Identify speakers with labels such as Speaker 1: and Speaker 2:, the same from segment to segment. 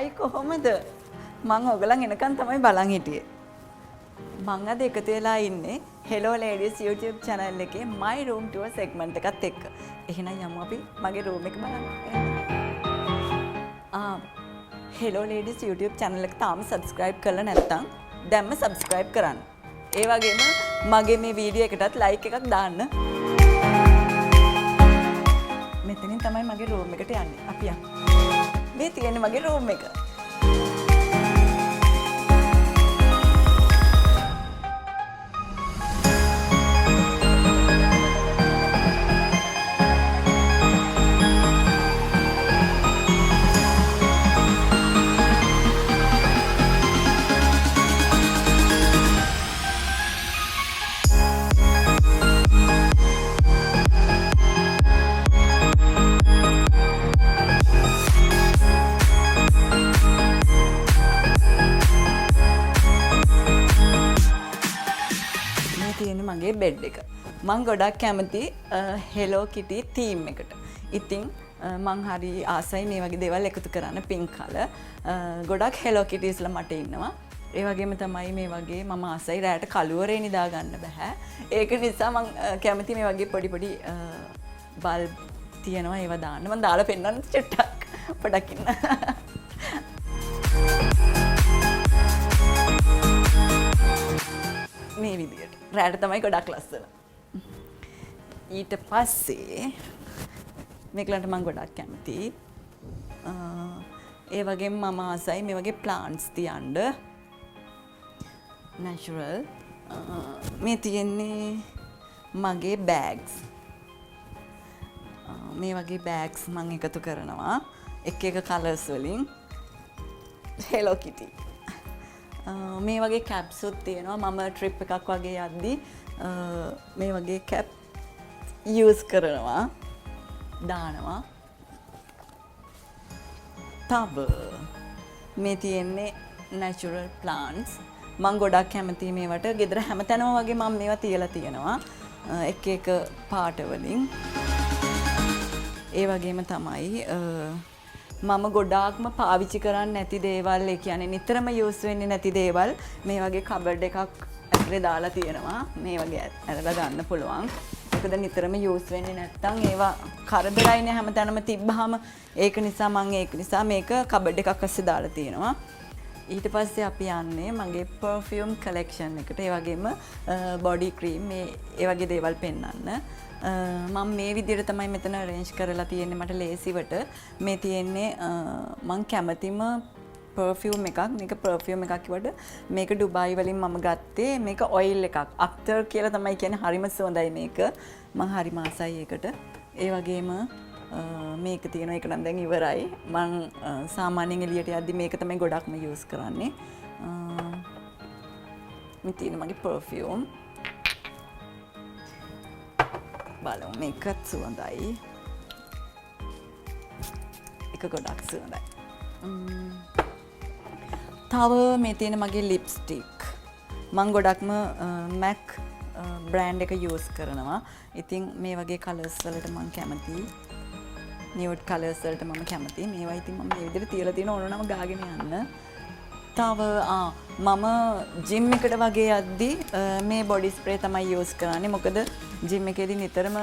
Speaker 1: Hi කොහොමද? මං ඔයගලන් එනකන් තමයි බලන් හිටියේ. මං අද එකතු වෙලා ඉන්නේ Hello Ladies YouTube channel එකේ My Room Tour segment එකත් එක්ක. එහෙනම් යමු අපි මගේ room එක බලන්න. Hello Ladies YouTube channel එක තාම subscribe කරලා නැත්නම් දැන්ම subscribe කරන්න. ඒ වගේම මගේ මේ වීඩියෝ එකටත් like එකක් දාන්න. මෙතනින් තමයි මගේ room එකට යන්නේ. අපි යමු. මේ තියෙන්නේ මගේ room එක. මගේ බෙඩ් එක. මං ගොඩක් කැමති Hello Kitty theme එකට. ඉතින් මං හරි ආසයි මේ වගේ දේවල් එකතු කරන්න pink color. ගොඩක් Hello Kitties ලා මට ඉන්නවා. ඒ වගේම තමයි මේ වගේ මම ආසයි රැයට කළුවරේ නිදා ගන්න බෑ. ඒක නිසා මං කැමති මේ වගේ පොඩි පොඩි බල්බ් තියෙනවා ඒවා දාන්න. මං දාලා පෙන්නන්න චුට්ටක් පොඩක් ඉන්න. මේ විදියට රැට තමයි ගොඩක් ලස්සන. ඊට පස්සේ මේකලන්ට මම ගොඩක් කැමතියි. ඒ වගේම මම ආසයි මේ වගේ plants තියන්න. natural. මේ තියෙන්නේ මගේ bags. මේ වගේ bags මම එකතු කරනවා. එක එක colors වලින්. Hello Kitty. මේ වගේ කැප්සුත් තියෙනවා. මම ට්‍රිප් එකක් වගේ යද්දී මේ වගේ කැප් යූස් කරනවා දානවා. තව මේ තියෙන්නේ natural plants. මම ගොඩක් කැමතියි මේවට. ගෙදර හැමතැනම වගේ මම මේවා තියලා තියෙනවා. එක එක පාට වලින්. ඒ වගේම තමයි මම ගොඩාක්ම පාවිච්චි කරන්නේ නැති දේවල්, ඒ කියන්නේ නිතරම යූස් වෙන්නේ නැති දේවල් මේ වගේ කබඩ් එකක් ඇතුලේ දාලා තියෙනවා. මේ වගේ අරලා ගන්න පුළුවන්. මොකද නිතරම යූස් වෙන්නේ නැත්තම් ඒවා කරදරයිනේ හැමතැනම තිබ්බහම. ඒක නිසා මේක කබඩ් එකක් අස්සේ දාලා තියෙනවා. ඊට පස්සේ අපි යන්නේ මගේ perfume collection එකට. ඒ වගේම body cream මේ ඒ වගේ දේවල් පෙන්වන්න. මම මේ විදිහට තමයි මෙතන arrange කරලා තියෙන්නේ මට ලේසිවට. මේ තියෙන්නේ මම කැමතිම perfume එකක්. මේක perfume එකක් කිව්වට මේක ඩුබායි වලින් මම ගත්තේ. මේක oil එකක්. අක්තර් කියලා තමයි කියන්නේ. හරිම සුවඳයි මේක. මම හරිම ආසයි ඒකට. ඒ වගේම මේක තියෙනවා. ඒක නම් දැන් ඉවරයි. මම සාමාන්‍යයෙන් එළියට යද්දි මේක තමයි ගොඩක්ම use කරන්නේ. මේ තියෙන මගේ perfume. බලමු මේකත් සුවඳයි. ඒක ගොඩක් සුවඳයි. තව මේ තියෙන මගේ ලිප්ස්ටික්. මම ගොඩක්ම MAC බ්‍රෑන්ඩ් එක යූස් කරනවා. ඉතින් මේ වගේ කලර්ස් වලට මම කැමතියි. නියුඩ් කලර්ස් වලට මම කැමතියි. මේවා ඉතින් මම මේ විදිහට තියලා තියෙන ඕනනම් ගාගෙන යන්න. තව මම ජිම් එකට වගේ යද්දි මේ බොඩි ස්ප්‍රේ තමයි යූස් කරන්නේ. මොකද ජිම් එකේදී නිතරම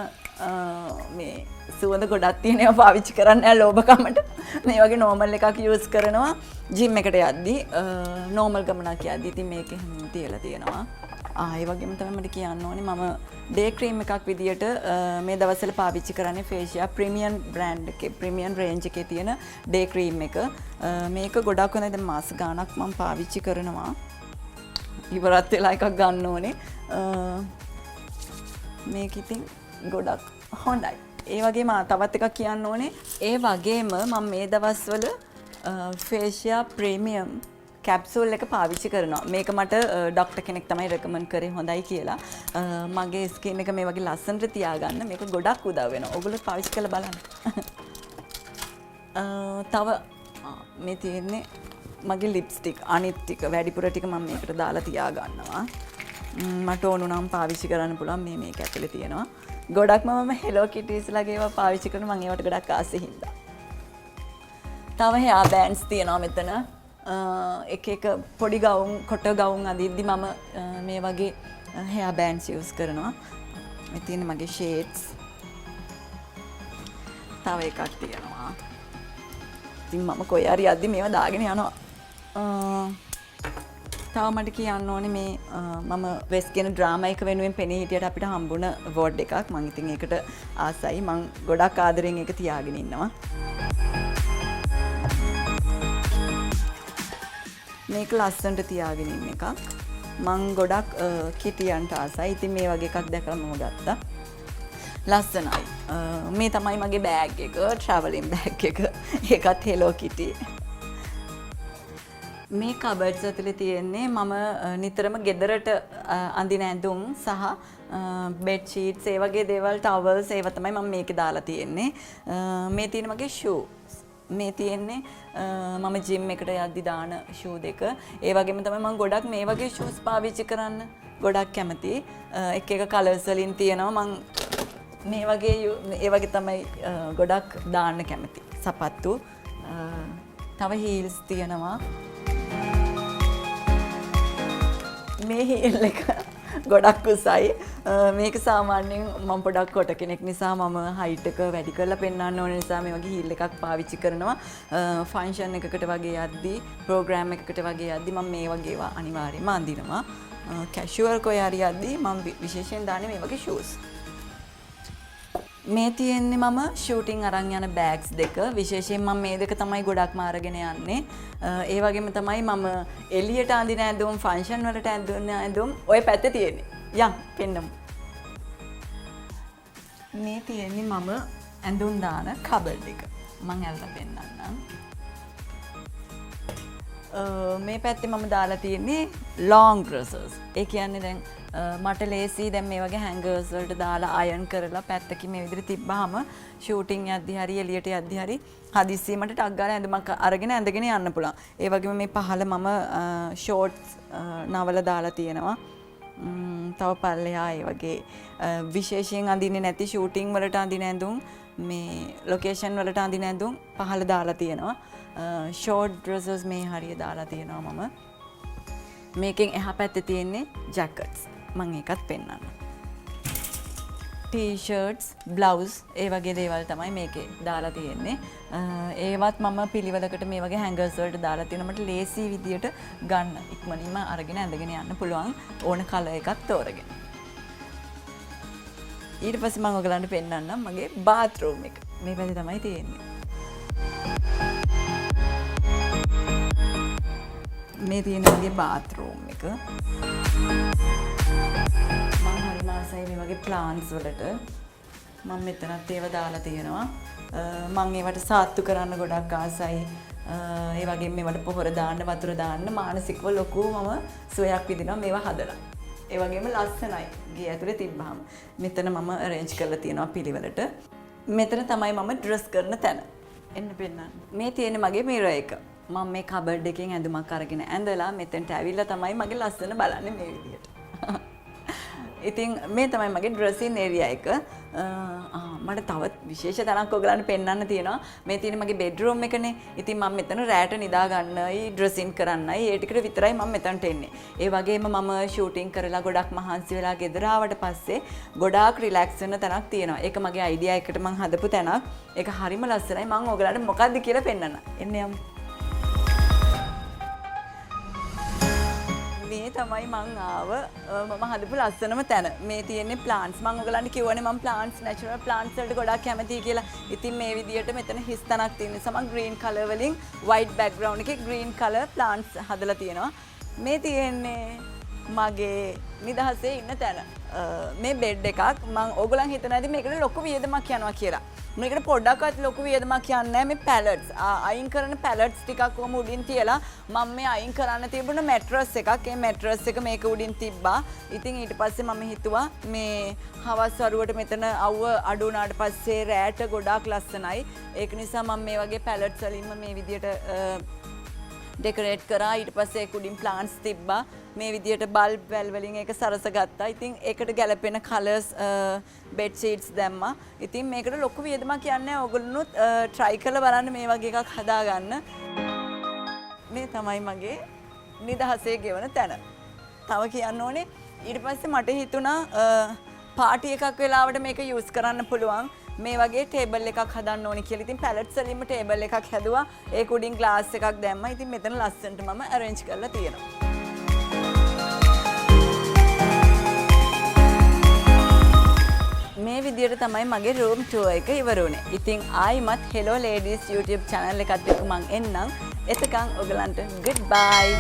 Speaker 1: මේ සුවඳ ගොඩක් තියෙන ඒවා පාවිච්චි කරන්නේ නැහැ ලෝභකමට. මේ වගේ නෝමල් එකක් යූස් කරනවා ජිම් එකට යද්දි. නෝමල් ගමනක් යද්දි ඉතින් මේකේ හැම තියලා තියෙනවා. ඒ වගේම තමයි මට කියන්න ඕනේ මම ඩේ ක්‍රීම් එකක් විදියට මේ දවස්වල පාවිච්චි කරන්නේ ෆේෂියා ප්‍රීමියම් බ්‍රෑන්ඩ් එකේ ප්‍රීමියම් රේන්ජ් එකේ තියෙන ඩේ ක්‍රීම් එක. මේක ගොඩක් හොඳයි. දැන් මාස ගාණක් මම පාවිච්චි කරනවා. ඉවරත් වෙලා එකක් ගන්න ඕනේ. මේක ඉතින් ගොඩක් හොඳයි. ඒ වගේම තවත් එකක් කියන්න ඕනේ. ඒ වගේම මම මේ දවස්වල ෆේෂියා ප්‍රීමියම් කැප්සූල් එක පාවිච්චි කරනවා. මේක මට ඩොක්ටර් කෙනෙක් තමයි රෙකමන්ඩ් කරේ හොඳයි කියලා. මගේ ස්කින් එක මේ වගේ ලස්සනට තියාගන්න මේක ගොඩක් උදව් වෙනවා. ඔයගොල්ලෝ පාවිච්චි කරලා බලන්න. තව මේ තියෙන්නේ මගේ ලිප්ස්ටික් අනිත් ටික වැඩිපුර ටික මම මේකට දාලා තියාගන්නවා. මට ඕන නම් පාවිච්චි කරන්න පුළුවන් මේක ඇතුලේ තියෙනවා. ගොඩක්ම මම Hello Kitties ලගේ ඒවා පාවිච්චි කරන මම ඒවට ගොඩක් ආසෙ හින්දා. තව hair bands තියෙනවා මෙතන. එක එක පොඩි ගවුම් කොට ගවුම් අදිද්දි මම මේ වගේ hair bands use කරනවා. මේ තියෙන මගේ shades. තව එකක් තියෙනවා. ඉතින් මම කොයි හරි යද්දි මේවා දාගෙන යනවා. තව මට කියන්න ඕනේ මේ මම වෙස් කියන ඩ්‍රාමා එක වෙනුවෙන් පෙනී හිටියට අපිට හම්බුණ අවෝඩ් එකක්. මම ඉතින් ඒකට ආසයි. මම ගොඩක් ආදරෙන් ඒක තියාගෙන ඉන්නවා. මේක ලස්සනට තියාගෙන ඉන්න එකක්. මම ගොඩක් කිටියන්ට ආසයි. ඉතින් මේ වගේ එකක් දැකලා මම ගත්තා. ලස්සනයි. මේ තමයි මගේ බෑග් එක, traveling bag එක. ඒකත් Hello Kitty. මේ කබඩ්ස් ඇතුලේ තියෙන්නේ මම නිතරම ගෙදරට අඳින ඇඳුම් සහ බෙඩ් ෂීට්ස් ඒ වගේ දේවල් ටවල්ස් ඒව තමයි මම මේකේ දාලා තියෙන්නේ. මේ තියෙන මගේ ෂූස්. මේ තියෙන්නේ මම ජිම් එකට යද්දි දාන ෂූ දෙක. ඒ වගේම තමයි මම ගොඩක් මේ වගේ ෂූස් පාවිච්චි කරන්න ගොඩක් කැමතියි. එක එක කලර්ස් වලින් තියෙනවා. මම මේ වගේ ඒ වගේ තමයි ගොඩක් දාන්න කැමති. සපත්තු තව හීල්ස් තියෙනවා. මේ හීල් එක ගොඩක් උසයි. මේක සාමාන්‍යයෙන් මම පොඩක් කොට කෙනෙක් නිසා මම හයිට් එක වැඩි කරලා පෙන්වන්න ඕන නිසා මේ වගේ හීල් එකක් පාවිච්චි කරනවා. ෆන්ක්ෂන් එකකට වගේ යද්දි, ප්‍රෝග්‍රෑම් එකකට වගේ යද්දි මම මේ වගේ ඒවා අනිවාර්යයෙන්ම අඳිනවා. කැෂුවල් කොයි හරි යද්දි මම විශේෂයෙන් දාන්නේ මේ වගේ ෂූස්. මේ තියෙන්නේ මම ෂූටින් අරන් යන බෑග්ස් දෙක. විශේෂයෙන් මම මේ දෙක තමයි ගොඩක්ම අරගෙන යන්නේ. ඒ වගේම තමයි මම එළියට අඳින ඇඳුම්, ෆන්ක්ෂන් වලට අඳින ඇඳුම් ඔය පැත්තේ තියෙන්නේ. යන් පෙන්නමු. මේ තියෙන්නේ මම ඇඳුම් දාන කබඩ් එක. මම ඇල්ල පෙන්නන්නම්. මේ පැත්තේ මම දාලා තියෙන්නේ long dresses. ඒ කියන්නේ දැන් මට ලේසි දැන් මේ වගේ හැංගර්ස් වලට දාලා අයන් කරලා පැත්තකින් මේ විදිහට තිබ්බහම ෂූටින් යද්දි හරි එළියට යද්දි හරි හදිස්සියෙ මට ටක් ගාලා ඇඳුමක් අරගෙන ඇඳගෙන යන්න පුළුවන්. ඒ වගේම මේ පහළ මම ෂෝට්ස් නවල දාලා තියෙනවා. තව පල්ලෙහා ඒ වගේ විශේෂයෙන් අඳින්නේ නැති ෂූටින් වලට අඳින ඇඳුම් මේ ලොකේෂන් වලට අඳින ඇඳුම් පහළ දාලා තියෙනවා. ෂෝට් ඩ්‍රෙසස් මේ හරිය දාලා තියෙනවා මම. මේකෙන් එහා පැත්තේ තියෙන්නේ ජැකට්ස්. මම ඒකත් පෙන්නන්න. ටී-ෂර්ට්ස්, බ්ලවුස් ඒ වගේ දේවල් තමයි මේකේ දාලා තියෙන්නේ. ඒවත් මම පිළිවෙලකට මේ වගේ හැංගර්ස් වලට දාලා තියෙනවා. මට ලේසි විදියට ගන්න ඉක්මනින්ම අරගෙන ඇඳගෙන යන්න පුළුවන් ඕන කලර් එකක් තෝරගෙන. ඊට පස්සේ මම ඔයගලන්ට පෙන්නන්නම් මගේ බාත්රූම් එක. මේ පැත්තේ තමයි තියෙන්නේ. මේ තියෙන මගේ බාත්රූම් එක. මම හරි මාසයි මේ වගේ ප්ලාන්ට්ස් වලට. මම මෙතනත් ඒව දාලා තියෙනවා. මම ඒවට සාත්තු කරන්න ගොඩක් ආසයි. ඒ වගේම මේවට පොහොර දාන්න, වතුර දාන්න මානසිකව ලොකු මම සුවයක් විඳිනවා මේවා හදලා. ඒ වගේම ලස්සනයි ගේ ඇතුලේ තිබ්බහම. මෙතන මම arrange කරලා තියෙනවා පිළිවෙලට. මෙතන තමයි මම dress කරන තැන. එන්න පෙන්නන්න. මේ තියෙන මගේ mirror එක. මම මේ කබඩ් එකෙන් ඇඳුමක් අරගෙන ඇඳලා මෙතෙන්ට ඇවිල්ලා තමයි මගේ ලස්සන බලන්නේ මේ විදියට. ඉතින් මේ තමයි මගේ ඩ්‍රෙසින් ඒරියා එක. මට තවත් විශේෂ තැනක් ඔයගලන්ට පෙන්වන්න තියෙනවා. මේ තියෙන මගේ බෙඩ්රූම් එකනේ. ඉතින් මම මෙතන රැට නිදා ගන්නයි, ඩ්‍රෙසින් කරන්නයි ඒ ටිකට විතරයි මම මෙතනට එන්නේ. ඒ වගේම මම ෂූටින් කරලා ගොඩක් මහන්සි වෙලා ගෙදර ආවට පස්සේ ගොඩාක් රිලැක්ස් වෙන තැනක් තියෙනවා. ඒක මගේ අයිඩියා එකට මම හදපු තැනක්. ඒක හරිම ලස්සනයි. මම ඔයගලන්ට මොකද්ද කියලා පෙන්වන්න. එන්න යමු. මේ තමයි මං ආව මම හදපු ලස්සනම තැන. මේ තියෙන්නේ ප්ලාන්ට්ස්. මම ඔයගලන්ට කිව්වනේ මම ප්ලාන්ට්ස් නැචරල් ප්ලාන්ට්ස් වලට ගොඩක් කැමතියි කියලා. ඉතින් මේ විදියට මෙතන හිස් තැනක් තියෙන නිසා මම ග්‍රීන් කලර් වලින් white background එකේ green color plants හදලා තියෙනවා. මේ තියෙන්නේ මගේ නිදහසේ ඉන්න තැන. මේ බෙඩ් එකක් මම ඕගොල්ලන් හිතන ඇති මේකට ලොකු වියදමක් යනවා කියලා. මේකට පොඩ්ඩක්වත් ලොකු වියදමක් යන්නේ නැහැ. මේ පැලට්ස් අයින් කරන පැලට්ස් ටිකක් කොහොම උඩින් තියලා මම මේ අයින් කරන්න තිබුණ මැට්‍රස් එකක්. ඒ මැට්‍රස් එක මේක උඩින් තිබ්බා. ඉතින් ඊට පස්සේ මම හිතුවා මේ හවස් වරුවට මෙතන අවුව අඩු වුණාට පස්සේ රැට ගොඩාක් ලස්සනයි. ඒක නිසා මම මේ වගේ පැලට්ස් වලින්ම මේ විදියට ඩෙකොරේට් කරා. ඊට පස්සේ ඒක උඩින් ප්ලාන්ට්ස් තිබ්බා. මේ විදියට බල්බ් වැල් වලින් ඒක සරස ගත්තා. ඉතින් ඒකට ගැලපෙන කලර්ස් බෙඩ් ෂීට්ස් දැම්මා. ඉතින් මේකට ලොකු වියදමක් යන්නේ ඕගොල්ලොනුත් try කරලා බලන්න මේ වගේ එකක් හදාගන්න. මේ තමයි මගේ නිදහසේ ගෙවන තැන. තව කියන්න ඕනේ ඊට පස්සේ මට හිතුණා පාටි එකක් වෙලාවට මේක යූස් කරන්න පුළුවන්. මේ වගේ ටේබල් එකක් හදන්න ඕනේ කියලා. ඉතින් පැලට්ස් වලින්ම ටේබල් එකක් හැදුවා. ඒක උඩින් ග්ලාස් එකක් දැම්මා. ඉතින් මෙතන ලස්සනට මම arrange කරලා තියෙනවා. මේ විදියට තමයි මගේ room tour එක ඉවර වුණේ. ඉතින් ආයිමත් Hello Ladies YouTube channel එකත් එක්ක මං එන්නම්. එතකන් ඔයගලන්ට goodbye.